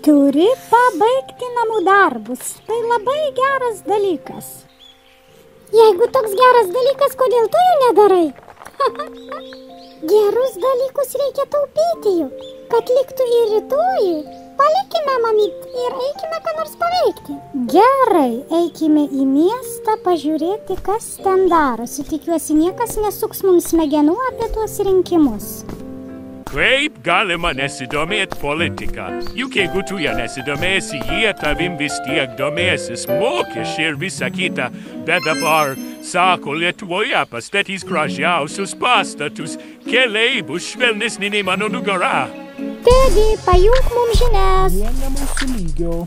Turi pabaigti namų darbus. Tai labai geras dalykas. Jeigu toks geras dalykas, kodėl tu jų nedarai? Gerus dalykus reikia taupyti jų, kad liktų ir rytojui. Palikime, mamyt, ir eikime ką nors paveikti. Gerai, eikime į miestą pažiūrėti, kas ten darosi. Tikiuosi, niekas nesuks mums smegenų apie tuos rinkimus. Kaip galima nesidomėti politiką? Juk jeigu tu ją nesidomėsi, jie tavim vis tiek domėsis, mokesčiai ir visa kita. Bet dabar, sako, Lietuvoje pastatys gražiausius pastatus, keliai bus švelnesni nei mano nugara. Teddy, pajunk mums žinias. Jie ne mūsų lygio.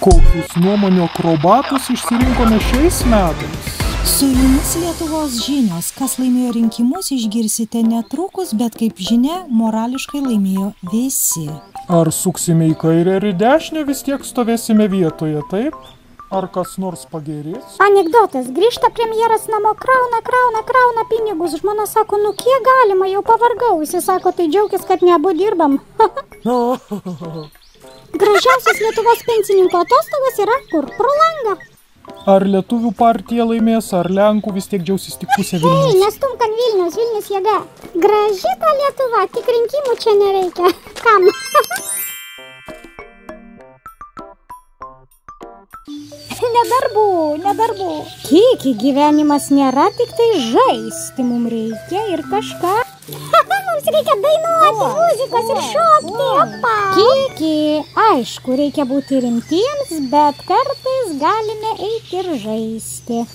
Kokius nuomonių akrobatus išsirinkome šiais metais? Su jumis Lietuvos žinios. Kas laimėjo rinkimus, išgirsite netrukus, bet kaip žinia, morališkai laimėjo visi. Ar suksime į kairę ir į dešinę, vis tiek stovėsime vietoje, taip? Ar kas nors pagerės? Anekdotas. Grįžta premjeras namo, krauna pinigus. Žmona sako, nu kiek galima, jau pavargau. Jis sako, tai džiaukis, kad neabu dirbam. Gražiausias Lietuvos pensininkų atostogos yra kur? Pro langą. Ar Lietuvių partija laimės, ar Lenkų, vis tiek džiausis tik pusė Vilnius. Ei, nestumk ant Vilnius jėga. Graži ta Lietuva, tik rinkimų čia nereikia. Kam? Nedarbų. Kiki, gyvenimas nėra tik tai žaisti, mums reikia ir kažką. Mums reikia dainuoti, muzikos ir šokti. Kiki, aišku, reikia būti rimtiems, bet kartais galime eiti ir žaisti.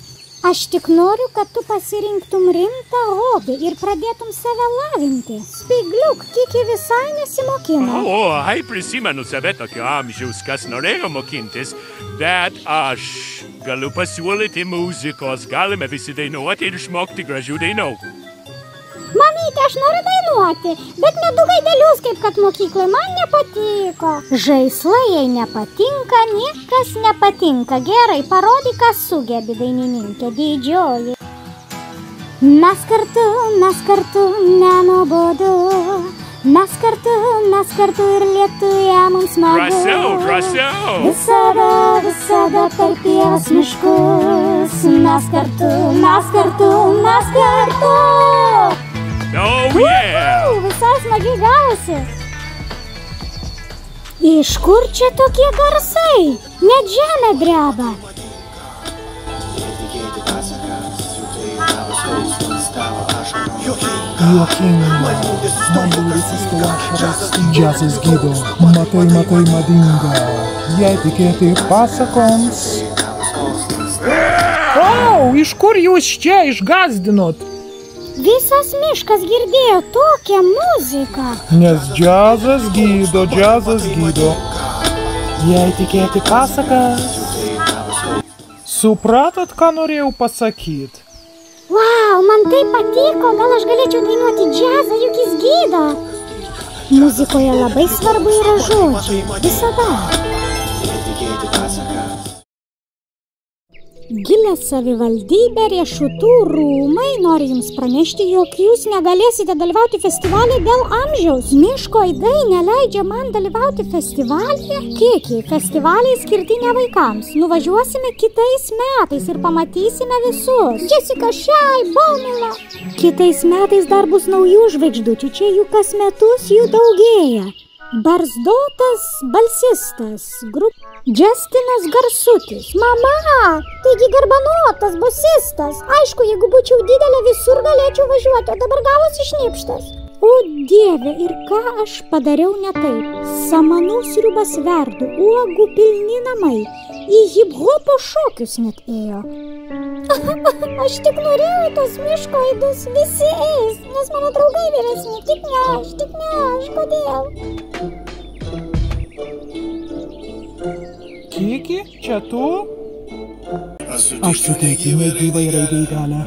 Aš tik noriu, kad tu pasirinktum rimtą hobį ir pradėtum save lavinti. Spygliuk, Kiki visai nesimokino. Ai, prisimenu save tokio amžiaus, kas norėjo mokintis, bet aš galiu pasiūlyti muzikos, galime visi dainuoti ir išmokti gražių dainų. Mamyte, aš noriu dainuoti, bet ne du gaidelius, kaip kad mokyklai, man nepatiko. Žaislai jai nepatinka, niekas nepatinka. Gerai, parodyk, kas sugebi, dainininkė, didžioji. Mes kartu, nenuobodu. Mes kartu ir lietuje mums smagu. Drąsiau. Visada per pievas miškus. Mes kartu. Oh, yeah! Visai smagiai gavosi. Iš kur čia tokie garsai? Net žemė dreba. Juokinga, man visas tu ašaras, džiazas gydo, matai madinga, jei tikėti pasakoms. Iš kur jūs čia išgazdinot? Visas miškas girdėjo tokią muziką. Nes džiazas gydo, jei tikėti pasakas. Supratot, ką norėjau pasakyti? Wow, man tai patiko, gal aš galėčiau dainuoti džiazą, juk jis gydo. Muzikoje labai svarbu yra žodžiai, visada. Gilės savivaldybė Riešutų rūmai nori jums pranešti, jog jūs negalėsite dalyvauti festivalyje dėl amžiaus. Miško aidai neleidžia man dalyvauti festivalyje. Kiki, festivaliai skirti ne vaikams. Nuvažiuosime kitais metais ir pamatysime visus. Jessica, šiai, Baumila. Kitais metais dar bus naujų žvaigždučių, čia jų kas metus jų daugėja. Barzdotas balsistas, Justinas Garsutis. Mama, taigi garbanotas bosistas. Aišku, jeigu būčiau didelė, visur galėčiau važiuoti, o dabar gavosi šnipštas. O Dieve, ir ką aš padariau ne taip? Samanų sriubas verdu, uogų pilni namai, į hip-hopo šokius net ėjo. Aš tik norėjau tos miško aidus, visi eis, nes mano draugai vyresni, tik ne aš, kodėl? Kiki, čia tu? Aš suteikiu negyvai raidei galią.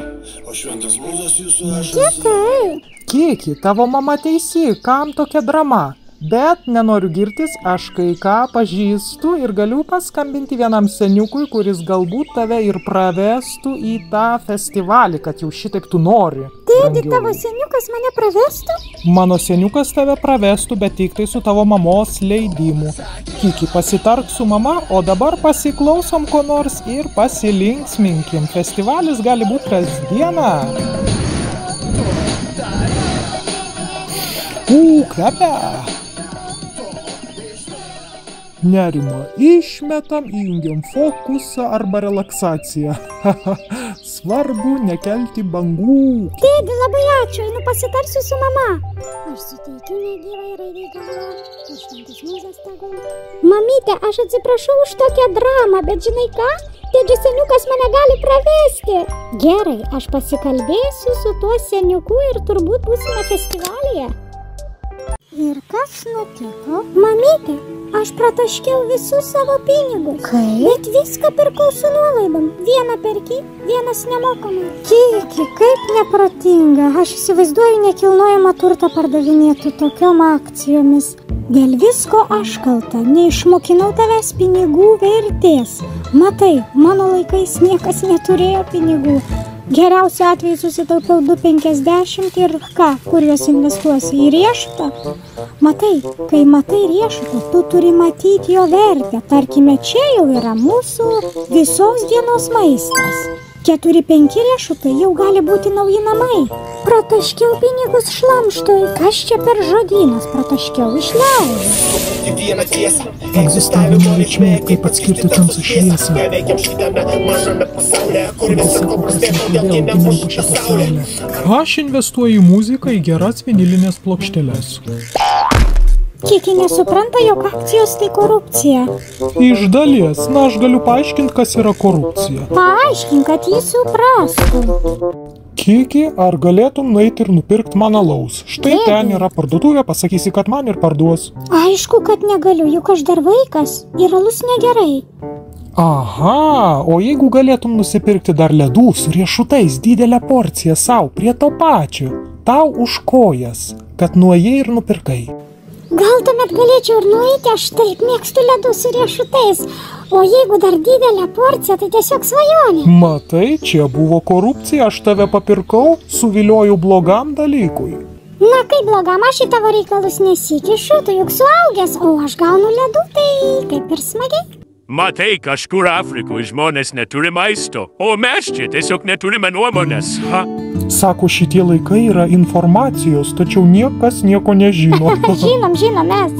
Kiki, tavo mama teisi, kam tokia drama? Bet nenoriu girtis, aš kai ką pažįstu ir galiu paskambinti vienam seniukui, kuris galbūt tave ir pravestų į tą festivalį, kad jau šitaip tu nori. Tėdi, tavo seniukas mane pravestų? Mano seniukas tave pravestų, bet tik tai su tavo mamos leidimu. Kiki, pasitark su mama, o dabar pasiklausom ko nors ir pasilinksminkim. Festivalis gali būti kasdieną. Kvepia. Nerimą išmetam, įjungiam fokusą arba relaksaciją. Svarbu nekelti bangų. Tėdi, labai ačiū, einu pasitarsiu su mama. Aš suteikiu negyvai raidai galvą, o šventas mūzas tegul. Mamyte, aš atsiprašau už tokią dramą, bet žinai ką? Tėdžio seniukas mane gali pravesti. Gerai, aš pasikalbėsiu su tuo seniuku ir turbūt būsime festivalyje. Ir kas nutiko? Mamyte, aš prataškiau visus savo pinigus. Kaip? Bet viską pirkau su nuolaidom. Vieną perki, vienas nemokamai. Kiki, kaip neprotinga. Aš įsivaizduoju nekilnojamą turtą pardavinėtų tokiom akcijomis. Dėl visko aš kalta. Neišmokinau tavęs pinigų vertės. Matai, mano laikais niekas neturėjo pinigų. Geriausiu atveju susitaupiau 2,50 ir ką, kur juos investuosi, į riešutą? Matai, kai matai riešutą, tu turi matyti jo vertę. Tarkime, čia jau yra mūsų visos dienos maistas. 4-5 riešutai jau gali būti nauji namai. Prataškiau pinigus šlamštui. Kas čia per žodynas? Prataškiau išleidžiu. Egzistavimo reikšmė, kaip atskirti tamsą šviesą. Aš investuoju į muziką, į geras vinilinės plokšteles. Kiki nesupranta, jog akcijos tai korupcija. Iš dalies, na aš galiu paaiškinti, kas yra korupcija. Paaiškink, kad jis suprastų. Kiki, ar galėtum nueiti ir nupirkti man alaus? Štai ten yra parduotuvė, pasakysi, kad man ir parduos. Aišku, kad negaliu, juk aš dar vaikas ir alus negerai. Aha, o jeigu galėtum nusipirkti dar ledų su riešutais didelę porciją savo prie to pačio, tau už kojas, kad nuėjai ir nupirkai. Gal tuomet galėčiau ir nueiti, aš taip mėgstu ledus su riešutais, o jeigu dar didelę porciją, tai tiesiog svajonė. Matai, čia buvo korupcija, aš tave papirkau, suvilioju blogam dalykui. Na, kaip blogam, aš į tavo reikalus nesikišu, tu juk suaugęs, o aš gaunu ledų, tai kaip ir smagiai. Matai, kažkur Afrikoje žmonės neturi maisto, o mes čia tiesiog neturime nuomonės. Sako, šitie laikai yra informacijos, tačiau niekas nieko nežino. Žinom mes.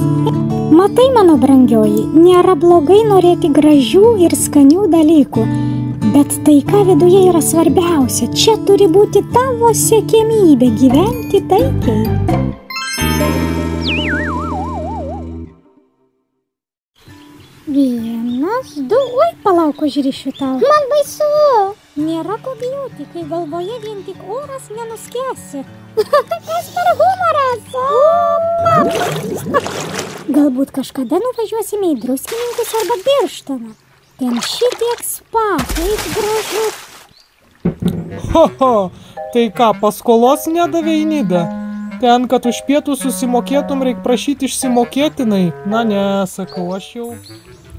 Matai, mano brangioji, nėra blogai norėti gražių ir skanių dalykų, bet tai, ką viduje yra svarbiausia, čia turi būti tavo siekiamybė gyventi taikiai. Vienas, du, oi, palauk, užrišiu tau. Man baisu. Nėra ko bijoti, kai galvoje vien tik oras nenuskęsi. Kas per humoras? Galbūt kažkada nuvažiuosime į Druskininkus arba Birštoną. Ten šitiek spa, kaip gražu. Tai ką, paskolos nedavė į Nidą? Ten, kad už pietų susimokėtum, reik prašyti išsimokėtinai. Na ne, sakau, aš jau...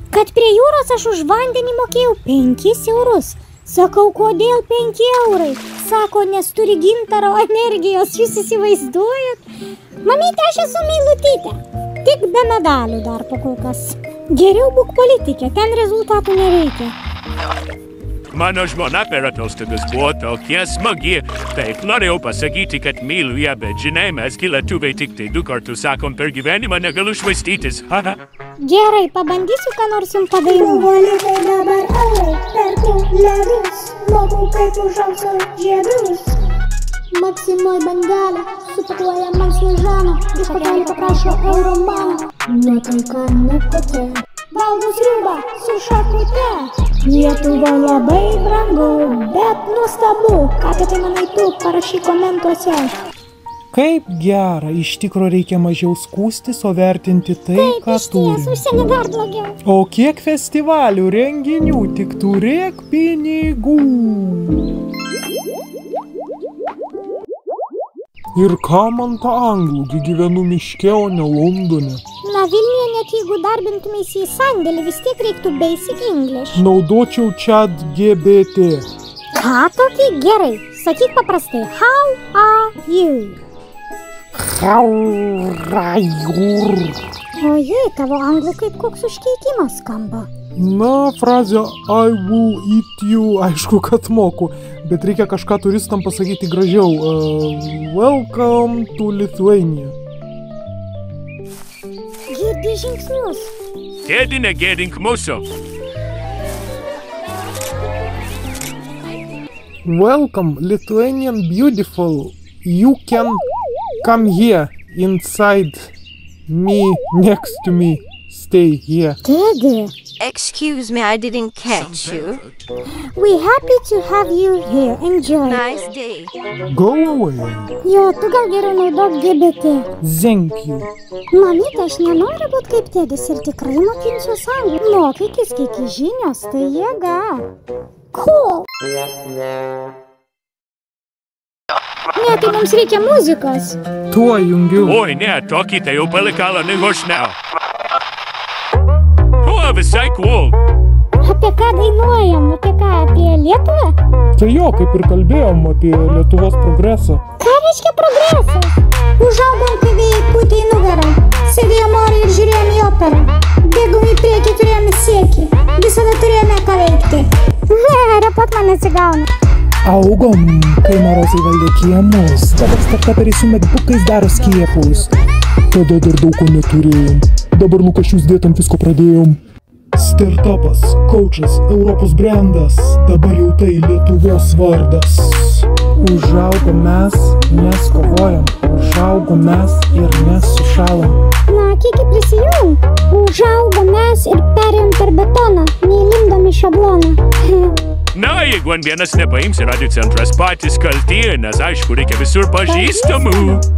Kad prie jūros aš už vandenį mokėjau 5 eurus. Sakau, kodėl 5 eurai? Sako, nes turi gintaro energijos, jūs įsivaizduojat? Mamyte, aš esu meilutytė. Tik be medalių dar pakol kas. Geriau būk politikė, ten rezultatų nereikia. Mano žmona per atostogas buvo tokia smagi. Taip, norėjau pasakyti, kad myliu ją, bet žinai, mes lietuviai tik tai 2 kartus sakom per gyvenimą, negaliu švaistytis. Gerai, pabandysiu, ką nors jums padainuoti. Valiukai dabar eurai, perku ledus, moku kaip užaugsiu žiedus. Maksimoj bandelė, supakuoja man slėžaną, iš pakelį paprašo euro mano. Nuotaika nekokia, valgau sriubą su šakute. Lietuva labai brangu, bet nuostabu. Ką apie tai manai tu, parašyk komentuose. Kaip gera, iš tikro reikia mažiau skųstis, o vertinti tai, ką turim. Taip, užsienį dar blogiau. O kiek festivalių, renginių, tik turėk pinigų. Ir ką man ta anglų, gyvenu miške, o ne Londone. Na, Vilniuje net jeigu darbintumeisi į sandėlį, vis tiek reiktų basic English. Naudočiau ChatGPT. Ką tokį? Gerai, Sakyk paprastai. How are you? Ojei, tavo anglų kaip koks užkeikimas skamba. Na, frazė I will eat you, aišku, kad moku, bet reikia kažką turistam pasakyti gražiau. Welcome to Lithuania. Girdi žingsnius. Sėdi negėdink mūsų. Welcome, Lithuanian beautiful. You can come here, inside me, next to me. Stay here. Teddy, Excuse me, I didn't catch you. we happy to have you here. Enjoy. Nice day. Go away. Jo, tu gal geriau naudok GBT. Thank you. Mamyte, aš nenoriu būti kaip Tedis ir tikrai mokinsiuos anglų. Mokykis, kiek žinios, tai jėga. Cool. Ne, tai mums reikia muzikos. Tuo jungiu. Oi, ne, tokį tai jau palikalo nehošnau. O, visai cool. Apie ką dainuojam? Apie ką? Apie Lietuvą? Tai jo, kaip ir kalbėjom apie Lietuvos progresą. Ką reiškia progresas? Užaugom, kai vėjai pūtė į nugarą. Sėdėjom oriai ir žiūrėjom į operą. Bėgom į priekį, turėjome siekį. Visada turėjome ką veikti. Repot man nesigauna. Augom, kai marozai valdė kiemus. Dabar startuperiai su medbukais daro skiepus. Tada dar daug ko neturėjom. Dabar lūkesčius dėt ant visko pradėjom. Startupas, coachas, Europos brandas. Dabar jau tai Lietuvos vardas. Užaugom mes, nes kovojam. Užaugom mes ir nesušalam. Na, kiek prisijung. Užaugom mes ir perėjom per betoną, neįlindom į šabloną. Na, jeigu ant vienas nepaims ir Radio Centras patys kalti, nes aišku, reikia visur pažįstamų.